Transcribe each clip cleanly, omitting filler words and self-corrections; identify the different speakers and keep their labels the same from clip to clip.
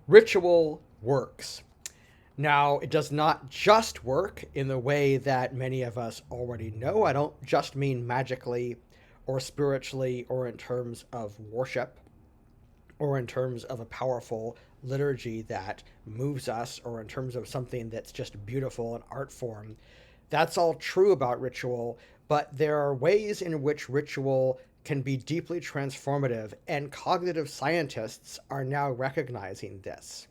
Speaker 1: Ritual works. Now, it does not just work in the way that many of us already know. I don't just mean magically or spiritually or in terms of worship or in terms of a powerful liturgy that moves us or in terms of something that's just beautiful and art form. That's all true about ritual, but there are ways in which ritual can be deeply transformative, and cognitive scientists are now recognizing this.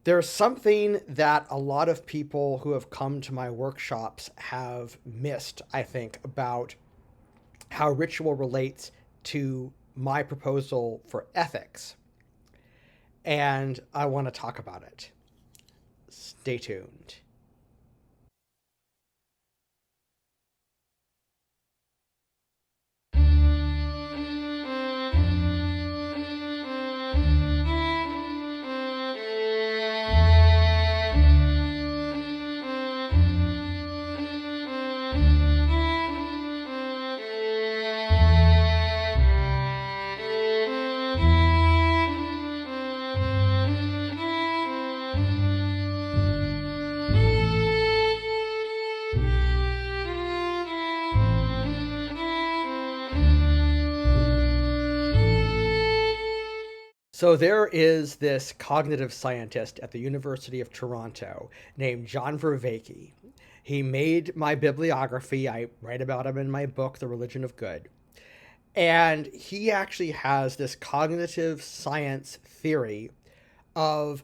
Speaker 1: There's something that a lot of people who have come to my workshops have missed, I think, about how ritual relates to my proposal for ethics. And I want to talk about it. Stay tuned. So there is this cognitive scientist at the University of Toronto named John Vervaeke. He made my bibliography. I write about him in my book, The Religion of Good. And he actually has this cognitive science theory of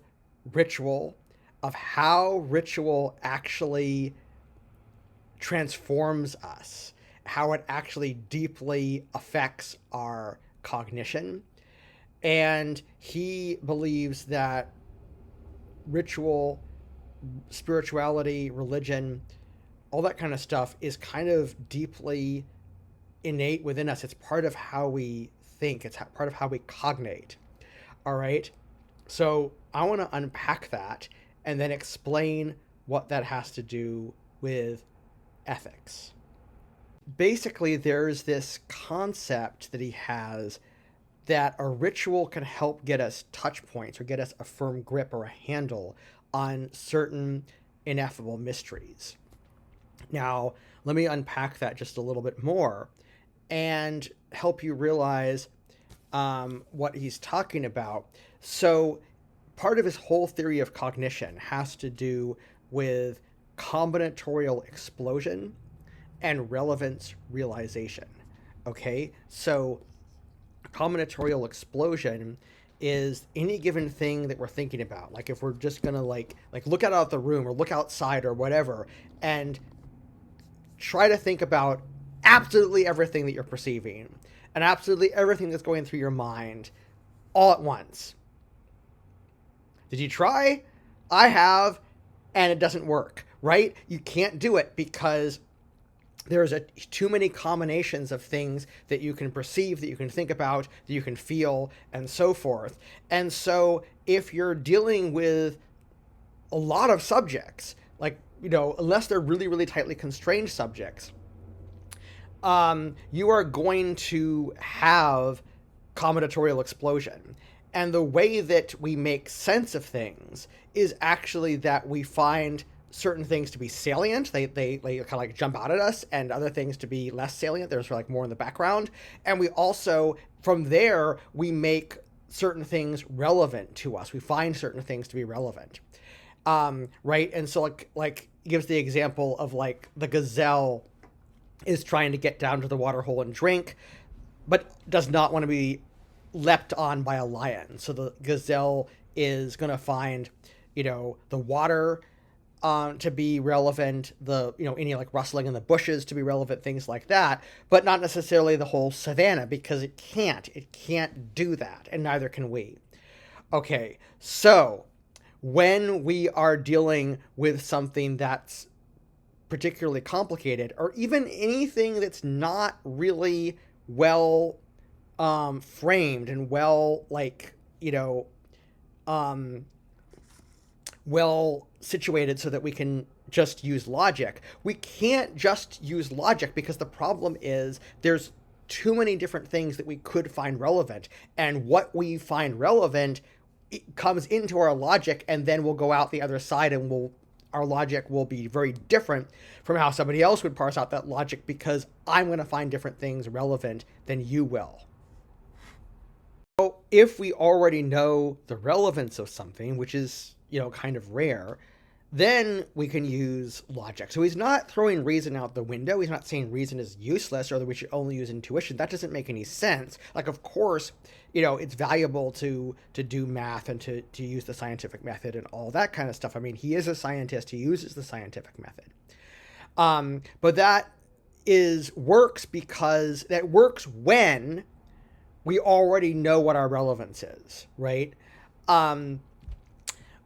Speaker 1: ritual, of how ritual actually transforms us, how it actually deeply affects our cognition. And he believes that ritual, spirituality, religion, all that kind of stuff is kind of deeply innate within us. It's part of how we think, it's part of how we cognate. All right. So I want to unpack that and then explain what that has to do with ethics. Basically, there's this concept that he has that a ritual can help get us touch points or get us a firm grip or a handle on certain ineffable mysteries. Now, let me unpack that just a little bit more and help you realize what he's talking about. So, part of his whole theory of cognition has to do with combinatorial explosion and relevance realization. Okay, so combinatorial explosion is any given thing that we're thinking about. Like if we're just gonna like look out the room or look outside or whatever and try to think about absolutely everything that you're perceiving and absolutely everything that's going through your mind all at once. Did you try? I have, and it doesn't work, right? You can't do it because there's too many combinations of things that you can perceive, that you can think about, that you can feel, and so forth. And so if you're dealing with a lot of subjects, like, unless they're really, really tightly constrained subjects, you are going to have combinatorial explosion. And the way that we make sense of things is actually that we find certain things to be salient. They kind of like jump out at us, and other things to be less salient. There's like more in the background. And we also, from there, we make certain things relevant to us. We find certain things to be relevant. Right. And so like gives the example of like the gazelle is trying to get down to the water hole and drink, but does not want to be leapt on by a lion. So the gazelle is going to find, the water to be relevant, any like rustling in the bushes to be relevant, things like that, but not necessarily the whole savanna, because it can't do that, and neither can we. Okay, so when we are dealing with something that's particularly complicated, or even anything that's not really well framed and well, well situated so that we can just use logic. We can't just use logic because the problem is there's too many different things that we could find relevant. And what we find relevant it comes into our logic, and then we'll go out the other side, and our logic will be very different from how somebody else would parse out that logic, because I'm going to find different things relevant than you will. So if we already know the relevance of something, which is, kind of rare, then we can use logic. So he's not throwing reason out the window. He's not saying reason is useless or that we should only use intuition. That doesn't make any sense. Like, of course, it's valuable to do math and to use the scientific method and all that kind of stuff. I mean, he is a scientist. He uses the scientific method. But that works because that works when we already know what our relevance is, right?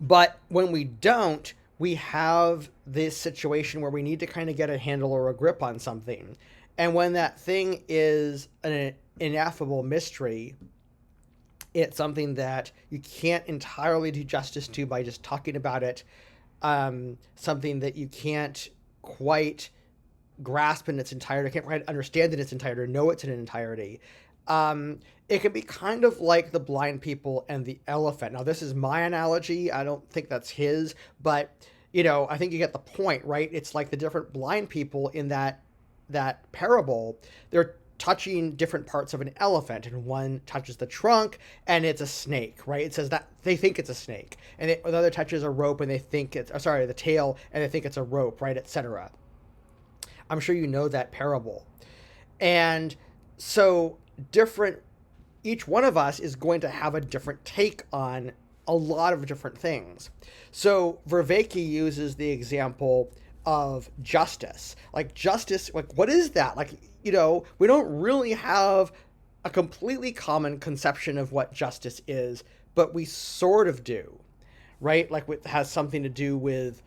Speaker 1: But when we don't, we have this situation where we need to kind of get a handle or a grip on something. And when that thing is an ineffable mystery, it's something that you can't entirely do justice to by just talking about it. Something that you can't quite grasp in its entirety, can't quite understand in its entirety, or know it's in entirety. It can be kind of like the blind people and the elephant. Now, this is my analogy. I don't think that's his, but, I think you get the point, right? It's like the different blind people in that parable. They're touching different parts of an elephant, and one touches the trunk and it's a snake, right? It says that they think it's a snake, and the other touches a rope and they think it's, the tail, and they think it's a rope, right? Etc. I'm sure you know that parable. And so each one of us is going to have a different take on a lot of different things. So Vervaeke uses the example of justice. Like, justice, like, what is that? Like, we don't really have a completely common conception of what justice is, but we sort of do, right? Like, it has something to do with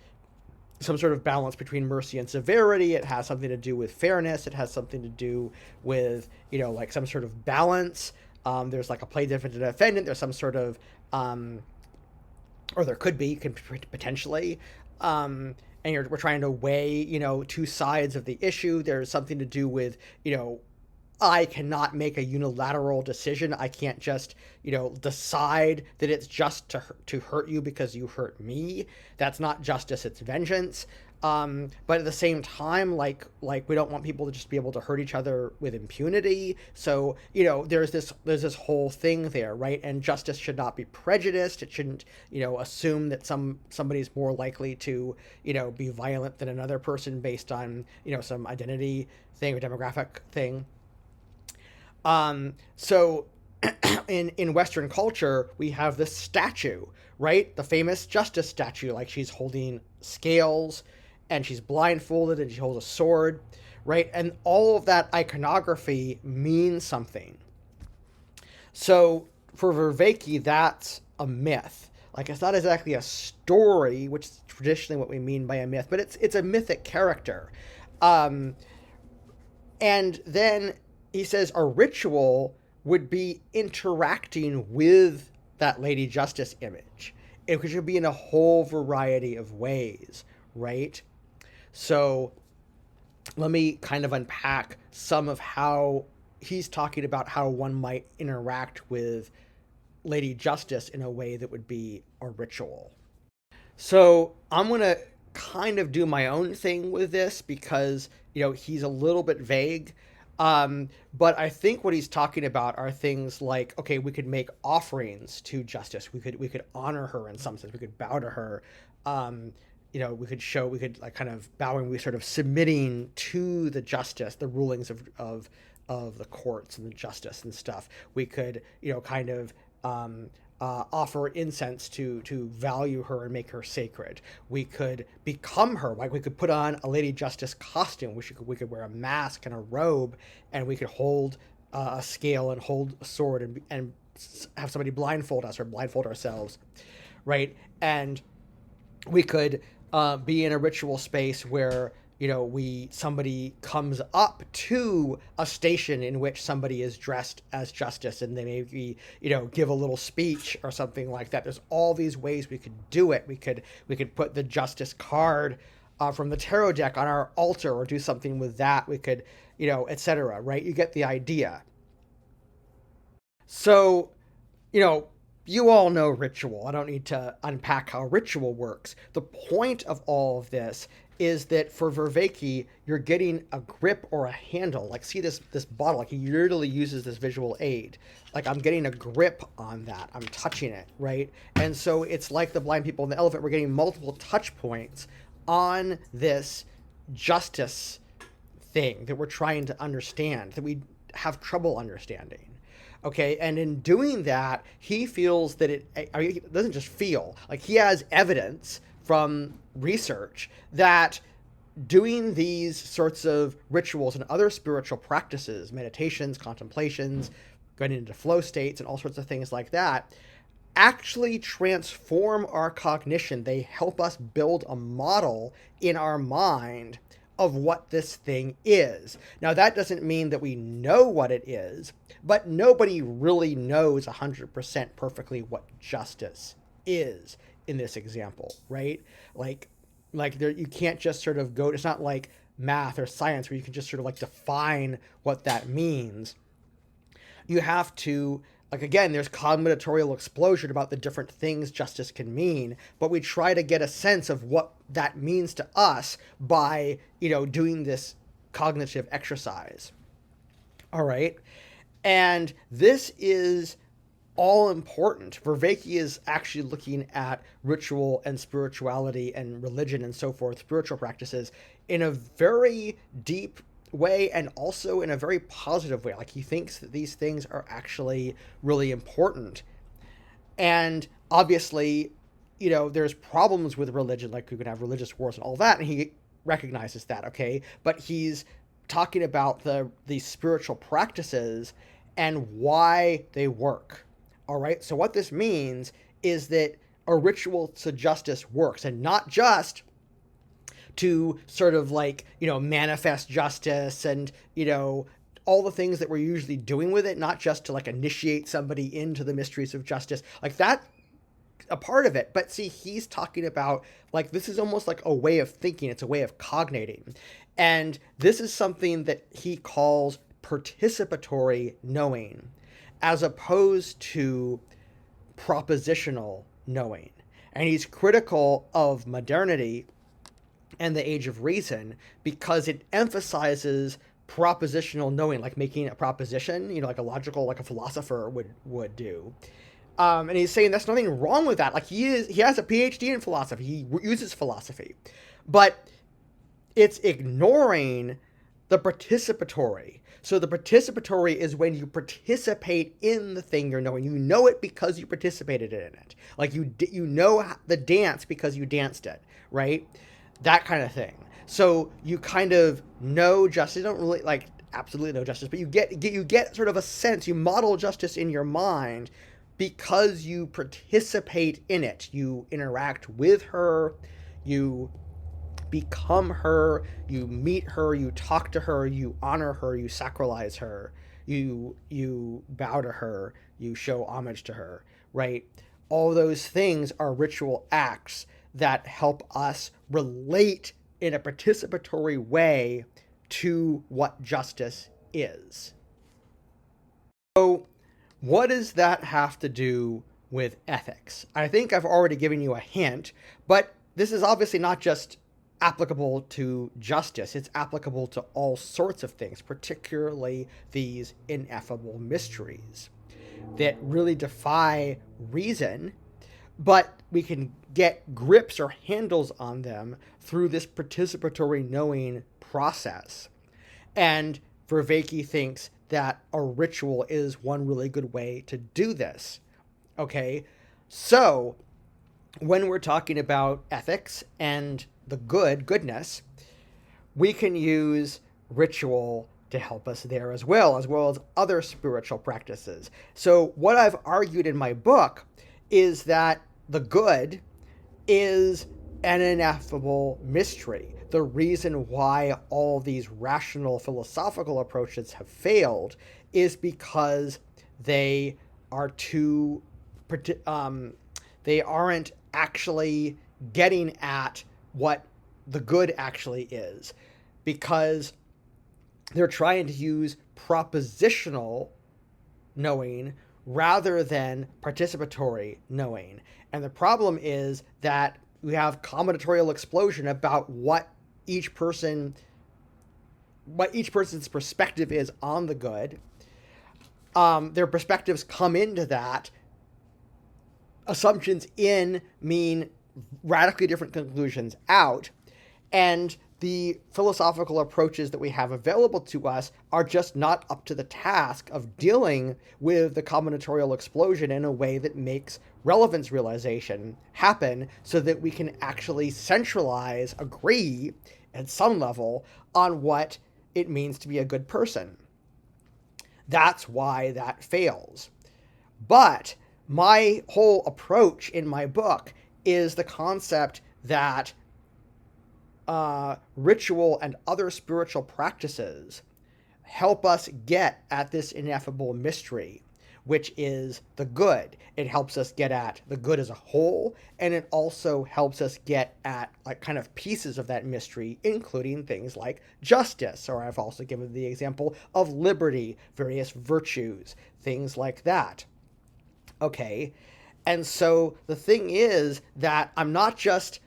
Speaker 1: some sort of balance between mercy and severity. It has something to do with fairness. It has something to do with, like some sort of balance. There's like a plaintiff and a defendant. There's some sort of, or there could be, potentially. And we're trying to weigh, two sides of the issue. There's something to do with, I cannot make a unilateral decision. I can't just, decide that it's just to hurt you because you hurt me. That's not justice, it's vengeance. But at the same time, like we don't want people to just be able to hurt each other with impunity. So, there's this whole thing there, right? And justice should not be prejudiced. It shouldn't, assume that somebody's more likely to, be violent than another person based on, some identity thing or demographic thing. So in Western culture, we have this statue, right? The famous justice statue, like she's holding scales and she's blindfolded and she holds a sword, right? And all of that iconography means something. So for Vervaeke, that's a myth. Like, it's not exactly a story, which is traditionally what we mean by a myth, but it's a mythic character. And then he says a ritual would be interacting with that Lady Justice image. It could be in a whole variety of ways, right? So let me kind of unpack some of how he's talking about how one might interact with Lady Justice in a way that would be a ritual. So I'm going to kind of do my own thing with this because, he's a little bit vague. But I think what he's talking about are things like, okay, we could make offerings to justice. We could honor her in some sense. We could bow to her. We could like kind of bowing, we sort of submitting to the justice, the rulings of the courts and the justice and stuff. We could, kind of, offer incense to value her and make her sacred. We could become her, like we could put on a Lady Justice costume. We could wear a mask and a robe, and we could hold a scale and hold a sword and have somebody blindfold us or blindfold ourselves, right? And we could be in a ritual space where somebody comes up to a station in which somebody is dressed as justice, and they maybe, give a little speech or something like that. There's all these ways we could do it. We could put the justice card from the tarot deck on our altar or do something with that. We could, etc. Right? You get the idea. So, you all know ritual. I don't need to unpack how ritual works. The point of all of this is that for Vervaeke, you're getting a grip or a handle. Like, see this bottle, like he literally uses this visual aid. Like, I'm getting a grip on that. I'm touching it, right? And so it's like the blind people in the elephant. We're getting multiple touch points on this justice thing that we're trying to understand, that we have trouble understanding. Okay, and in doing that, he feels that he doesn't just feel, like he has evidence from research that doing these sorts of rituals and other spiritual practices, meditations, contemplations, going into flow states and all sorts of things like that, actually transform our cognition. They help us build a model in our mind of what this thing is. Now, that doesn't mean that we know what it is, but nobody really knows 100% perfectly what justice is in this example, right? Like there, you can't just sort of go, it's not like math or science where you can just sort of like define what that means. You have to, like, again, there's combinatorial explosion about the different things justice can mean, but we try to get a sense of what that means to us by, doing this cognitive exercise. All right. And this is all important. Vervaeke is actually looking at ritual and spirituality and religion and so forth, spiritual practices, in a very deep way and also in a very positive way. Like, he thinks that these things are actually really important. And obviously, there's problems with religion, like you can have religious wars and all that, and he recognizes that, okay? But he's talking about these spiritual practices and why they work. All right, so what this means is that a ritual to justice works, and not just to sort of like, manifest justice and, all the things that we're usually doing with it, not just to like initiate somebody into the mysteries of justice. Like, that a part of it. But see, he's talking about, like, this is almost like a way of thinking. It's a way of cognating. And this is something that he calls participatory knowing, as opposed to propositional knowing. And he's critical of modernity and the age of reason because it emphasizes propositional knowing, like making a proposition, like a logical, like a philosopher would do. And he's saying there's nothing wrong with that. Like, he has a PhD in philosophy. He uses philosophy, but it's ignoring the participatory. So the participatory is when you participate in the thing you're knowing. You know it because you participated in it. Like, you know the dance because you danced it, right? That kind of thing. So you kind of know justice. You don't really like absolutely know justice, but you get sort of a sense. You model justice in your mind because you participate in it. You interact with her. You become her, you meet her, you talk to her, you honor her, you sacralize her, you bow to her, you show homage to her, right? All those things are ritual acts that help us relate in a participatory way to what justice is. So, what does that have to do with ethics? I think I've already given you a hint, but this is obviously not just applicable to justice. It's applicable to all sorts of things, particularly these ineffable mysteries that really defy reason, but we can get grips or handles on them through this participatory knowing process. And Vervaeke thinks that a ritual is one really good way to do this. Okay, so when we're talking about ethics and the goodness, we can use ritual to help us there as well as other spiritual practices. So what I've argued in my book is that the good is an ineffable mystery. The reason why all these rational philosophical approaches have failed is because they are too they aren't actually getting at what the good actually is, because they're trying to use propositional knowing rather than participatory knowing. And the problem is that we have combinatorial explosion about what each person's perspective is on the good. Their perspectives come into that. Assumptions in mean radically different conclusions out. And the philosophical approaches that we have available to us are just not up to the task of dealing with the combinatorial explosion in a way that makes relevance realization happen so that we can actually agree at some level on what it means to be a good person. That's why that fails. But my whole approach in my book is the concept that ritual and other spiritual practices help us get at this ineffable mystery, which is the good. It helps us get at the good as a whole, and it also helps us get at like kind of pieces of that mystery, including things like justice, or I've also given the example of liberty, various virtues, things like that. Okay, and so the thing is that I'm not just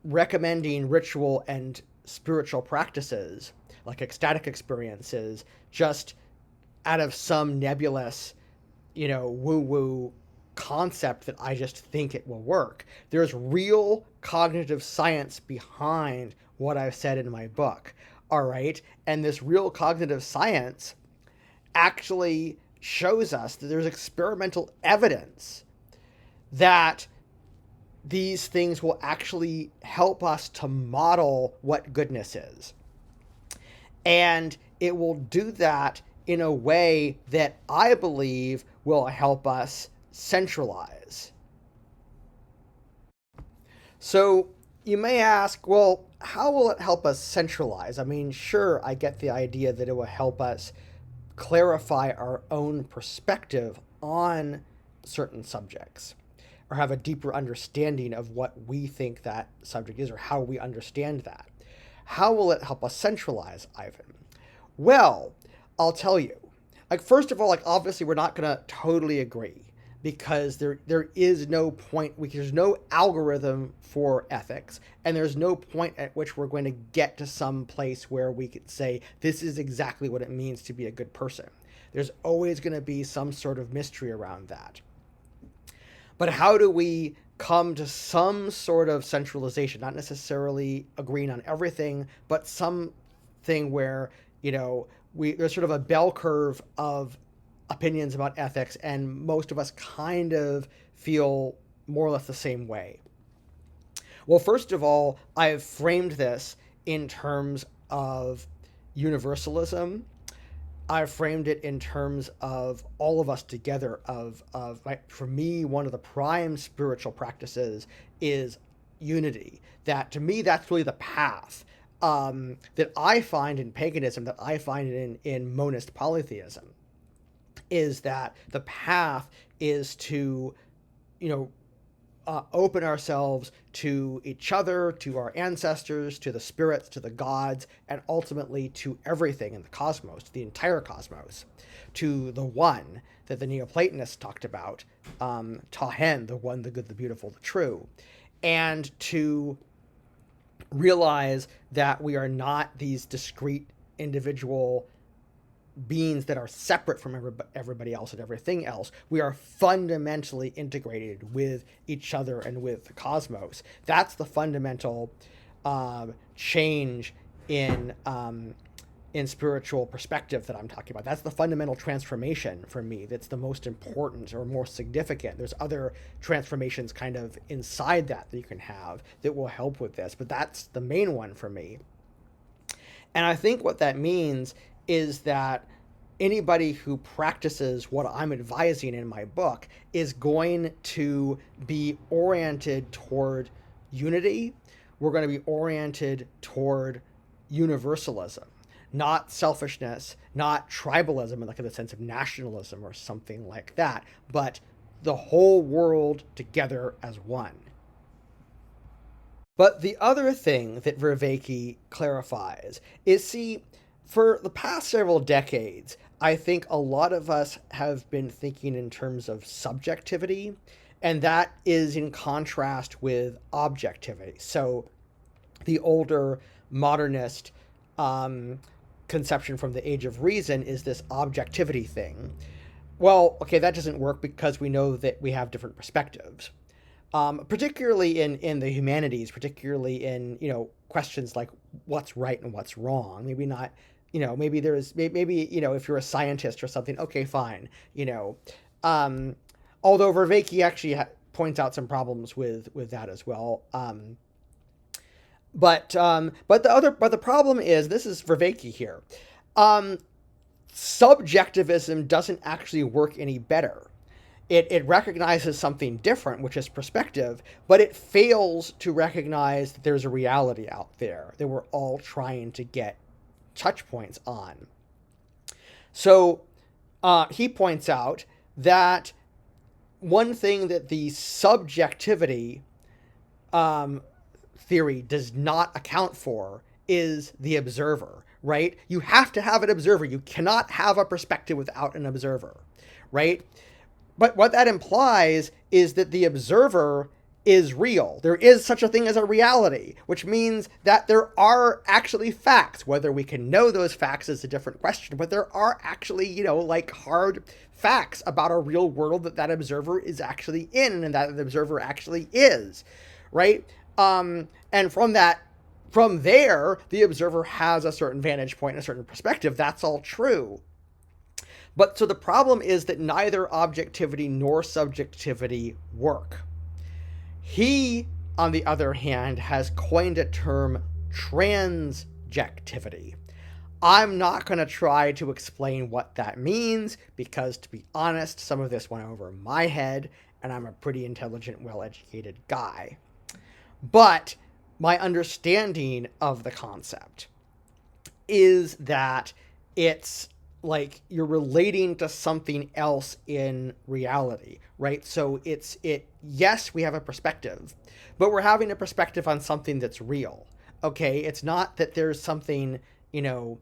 Speaker 1: recommending ritual and spiritual practices like ecstatic experiences just out of some nebulous, woo-woo concept that I just think it will work. There's real cognitive science behind what I've said in my book, all right? And this real cognitive science actually shows us that there's experimental evidence that these things will actually help us to model what goodness is. And it will do that in a way that I believe will help us centralize. So you may ask, well, how will it help us centralize? I mean, sure, I get the idea that it will help us clarify our own perspective on certain subjects, or have a deeper understanding of what we think that subject is, or how we understand that. How will it help us centralize, Ivan? Well, I'll tell you. Like, first of all, like, obviously we're not going to totally agree, because there is no point, there's no algorithm for ethics, and there's no point at which we're going to get to some place where we could say, this is exactly what it means to be a good person. There's always going to be some sort of mystery around that. But how do we come to some sort of centralization, not necessarily agreeing on everything, but something where, there's sort of a bell curve of opinions about ethics, and most of us kind of feel more or less the same way? Well, first of all, I've framed this in terms of universalism. I've framed it in terms of all of us together, for me, one of the prime spiritual practices is unity. That, to me, that's really the path that I find in paganism, that I find in monist polytheism, is that the path is to, open ourselves to each other, to our ancestors, to the spirits, to the gods, and ultimately to everything in the cosmos, to the entire cosmos, to the one that the Neoplatonists talked about, Tahen, the one, the good, the beautiful, the true, and to realize that we are not these discrete individual beings that are separate from everybody else and everything else. We are fundamentally integrated with each other and with the cosmos. That's the fundamental change in spiritual perspective that I'm talking about. That's the fundamental transformation for me that's the most important or more significant. There's other transformations kind of inside that you can have that will help with this, but that's the main one for me. And I think what that means is that anybody who practices what I'm advising in my book is going to be oriented toward unity. We're going to be oriented toward universalism, not selfishness, not tribalism, like in the sense of nationalism or something like that, but the whole world together as one. But the other thing that Vervaeke clarifies is, see, for the past several decades, I think a lot of us have been thinking in terms of subjectivity, and that is in contrast with objectivity. So the older modernist um, conception from the Age of Reason is this objectivity thing. Well, okay, that doesn't work because we know that we have different perspectives. Particularly in the humanities, particularly in questions like what's right and what's wrong. Maybe not, maybe there's maybe if you're a scientist or something, okay, fine. Um, Although Vervaeke actually points out some problems with that as well. But the problem is, this is Vervaeke here. Um, Subjectivism doesn't actually work any better. It recognizes something different, which is perspective, but it fails to recognize that there's a reality out there that we're all trying to get touch points on. So he points out that one thing that the subjectivity um, theory does not account for is the observer, right? You have to have an observer. You cannot have a perspective without an observer, right? But what that implies is that the observer is real. There is such a thing as a reality, which means that there are actually facts. Whether we can know those facts is a different question, but there are actually, like hard facts about a real world that observer is actually in and that the observer actually is, right? And from there, the observer has a certain vantage point, a certain perspective. That's all true. But so the problem is that neither objectivity nor subjectivity work. He, on the other hand, has coined a term, transjectivity. I'm not going to try to explain what that means because, to be honest, some of this went over my head, and I'm a pretty intelligent, well-educated guy. But my understanding of the concept is that it's like you're relating to something else in reality, right? So yes, we have a perspective, but we're having a perspective on something that's real. Okay, it's not that there's something, that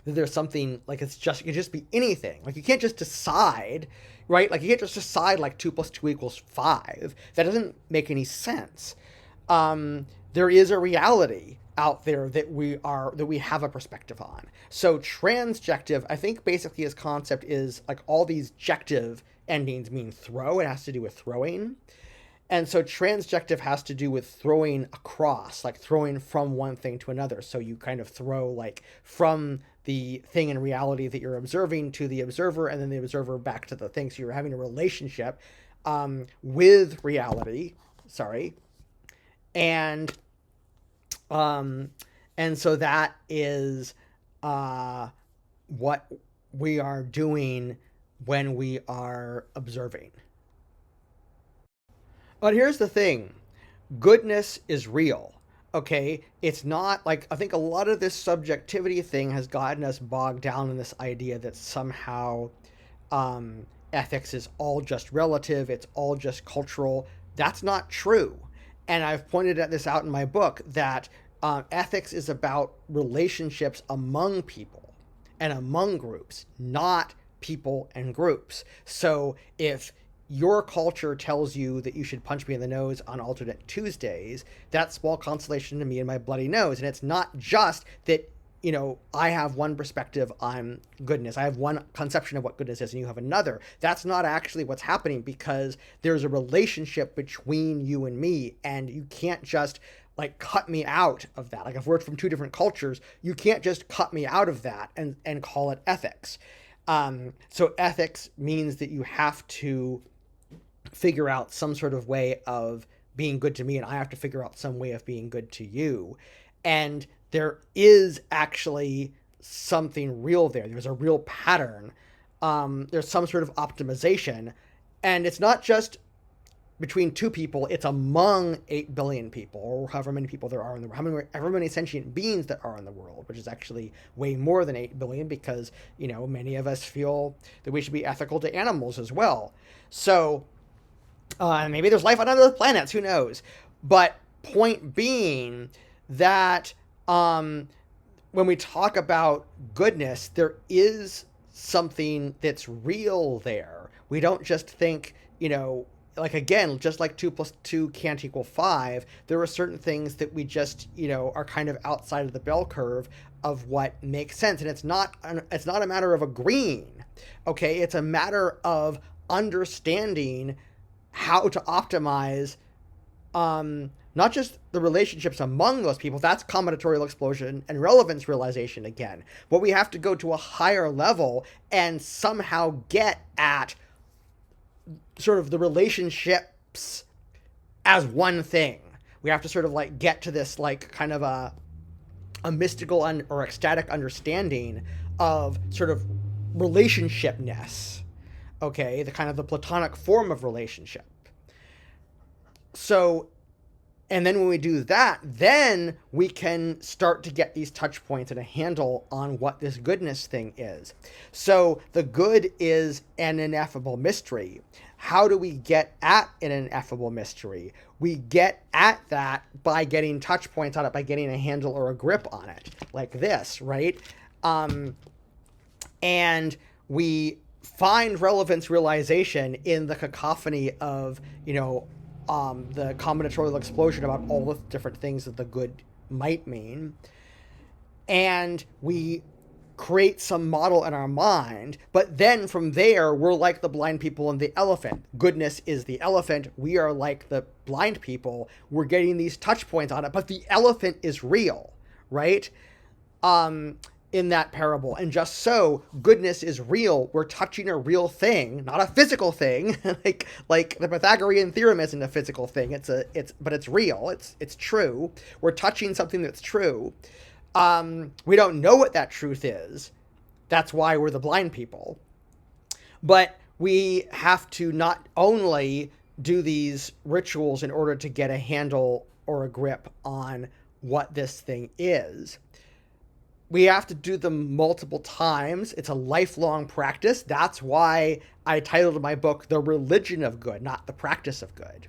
Speaker 1: there's something like it can just be anything. Like you can't just decide, right? Like you can't just decide like 2 + 2 = 5. That doesn't make any sense. There is a reality out there that we have a perspective on. So transjective, I think basically his concept is like all these jective endings mean throw. It has to do with throwing. And so transjective has to do with throwing across, like throwing from one thing to another. So you kind of throw like from the thing in reality that you're observing to the observer, and then the observer back to the thing. So you're having a relationship with reality. Sorry. And so that is what we are doing when we are observing. But here's the thing, goodness is real. Okay, it's not like, I think a lot of this subjectivity thing has gotten us bogged down in this idea that somehow ethics is all just relative, it's all just cultural. That's not true. And I've pointed this out in my book that ethics is about relationships among people and among groups, not people and groups. So if your culture tells you that you should punch me in the nose on alternate Tuesdays, that's small consolation to me and my bloody nose. And it's not just that, I have one perspective on goodness. I have one conception of what goodness is and you have another. That's not actually what's happening, because there's a relationship between you and me, and you can't just like cut me out of that. Like if we're from two different cultures, you can't just cut me out of that and call it ethics. So ethics means that you have to figure out some sort of way of being good to me, and I have to figure out some way of being good to you. And there is actually something real there. There's a real pattern. There's some sort of optimization, and it's not just between two people, it's among 8 billion people, or however many people there are in the world, however many sentient beings there are in the world, which is actually way more than 8 billion, because, many of us feel that we should be ethical to animals as well. So, maybe there's life on other planets, who knows? But point being that when we talk about goodness, there is something that's real there. We don't just think, like, again, just like 2 plus 2 can't equal 5, there are certain things that we just, are kind of outside of the bell curve of what makes sense. And it's not a matter of agreeing, okay? It's a matter of understanding how to optimize not just the relationships among those people, that's combinatorial explosion and relevance realization again, but we have to go to a higher level and somehow get at sort of the relationships as one thing. We have to sort of like get to this like kind of a mystical or ecstatic understanding of sort of relationshipness, okay, the kind of the platonic form of relationship. So, and then when we do that, then we can start to get these touch points and a handle on what this goodness thing is. So the good is an ineffable mystery. How do we get at an ineffable mystery? We get at that by getting touch points on it, by getting a handle or a grip on it, like this, right? And we find relevance realization in the cacophony of, the combinatorial explosion about all the different things that the good might mean. And we create some model in our mind, but then from there, we're like the blind people and the elephant. Goodness is the elephant. We are like the blind people. We're getting these touch points on it, but the elephant is real, right? In that parable. And just so, goodness is real. We're touching a real thing, not a physical thing. like the Pythagorean theorem isn't a physical thing. But it's real. It's true. We're touching something that's true. We don't know what that truth is. That's why we're the blind people. But we have to not only do these rituals in order to get a handle or a grip on what this thing is. We have to do them multiple times. It's a lifelong practice. That's why I titled my book, The Religion of Good, not the practice of good,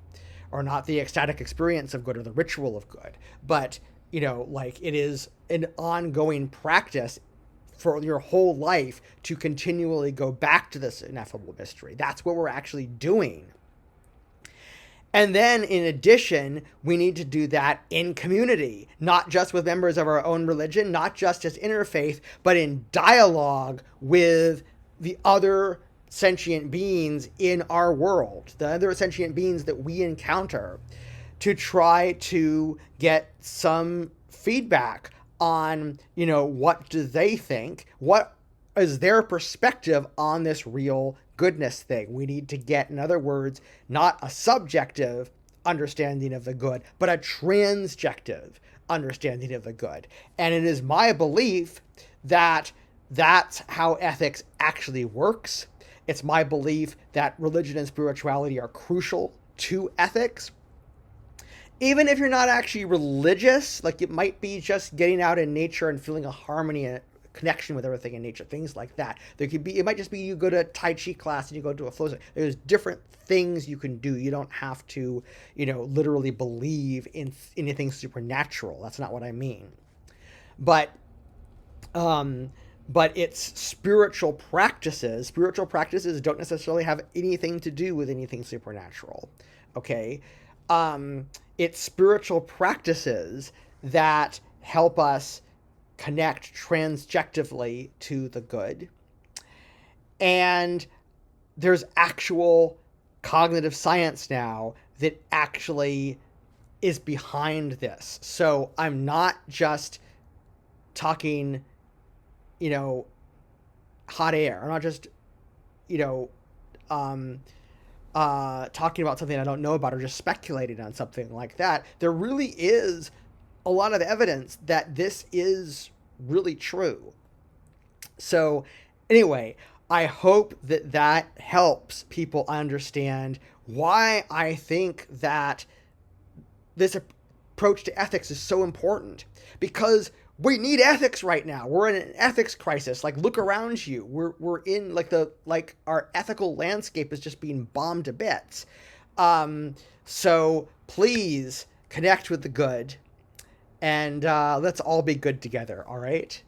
Speaker 1: or not the ecstatic experience of good or the ritual of good. But, it is an ongoing practice for your whole life to continually go back to this ineffable mystery. That's what we're actually doing. And then, in addition, we need to do that in community, not just with members of our own religion, not just as interfaith, but in dialogue with the other sentient beings in our world, the other sentient beings that we encounter, to try to get some feedback on, what do they think? What is their perspective on this real goodness thing? We need to get, in other words, not a subjective understanding of the good, but a transjective understanding of the good. And it is my belief that that's how ethics actually works. It's my belief that religion and spirituality are crucial to ethics. Even if you're not actually religious, like it might be just getting out in nature and feeling a harmony and connection with everything in nature, things like that. It might just be you go to a Tai Chi class and you go to a flow. There's different things you can do. You don't have to, literally believe in anything supernatural. That's not what I mean. But it's spiritual practices. Spiritual practices don't necessarily have anything to do with anything supernatural. Okay? It's spiritual practices that help us connect transjectively to the good. And there's actual cognitive science now that actually is behind this. So I'm not just talking, hot air. I'm not just, talking about something I don't know about or just speculating on something like that. There really is a lot of evidence that this is really true. So anyway, I hope that helps people understand why I think that this approach to ethics is so important, because we need ethics right now. We're in an ethics crisis. Like, look around you. We're in our ethical landscape is just being bombed to bits. So please connect with the good and let's all be good together, all right?